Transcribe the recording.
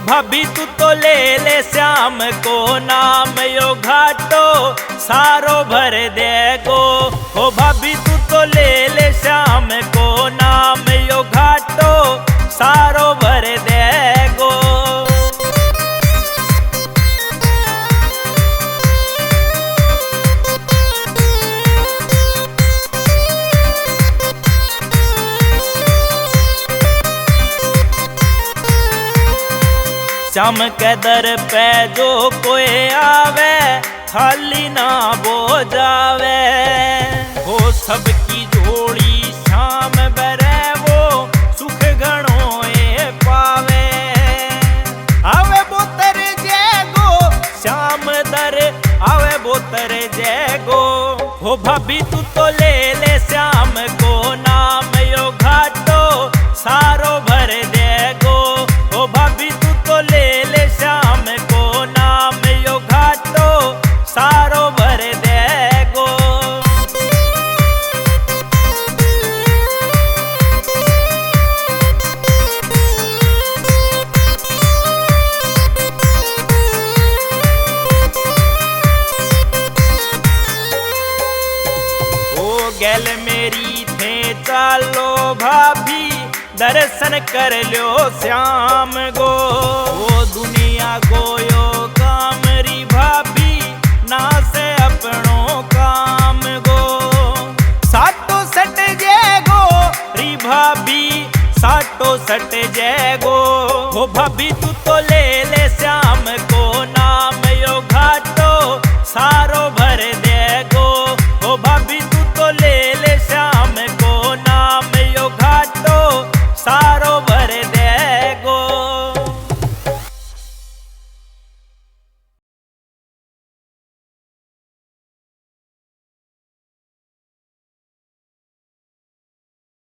भाभी तू तो ले ले श्याम को नाम, यो घाटो सारो भर देगो। ओ भाभी तू तो ले ले श्याम को नाम, यो घाटो सारो भर देगो। श्याम के दर पे जो कोई आवे, खाली ना बो जावे। वो सबकी जोड़ी श्याम बरे, वो सुख घणो ए पावे। आवे बोतर जैगो श्याम दर, आवे बोतर जैगो। हो भाभी तू तो ले ले श्याम को नाम, यो घाटो सारो भर देगो। हो भाभी तू तो ले ले श्याम को नाम, यो घाटो सारो भर देगो। ओ गैल मेरी थे चालो भाभी, दर्शन कर लो श्याम गो। वो दुनिया गोयो काम री भाभी, ना से अपनो काम गो। साटो सट जैगो री भाभी, साटो सट जैगो। हो भाभी तू तो ले ले श्याम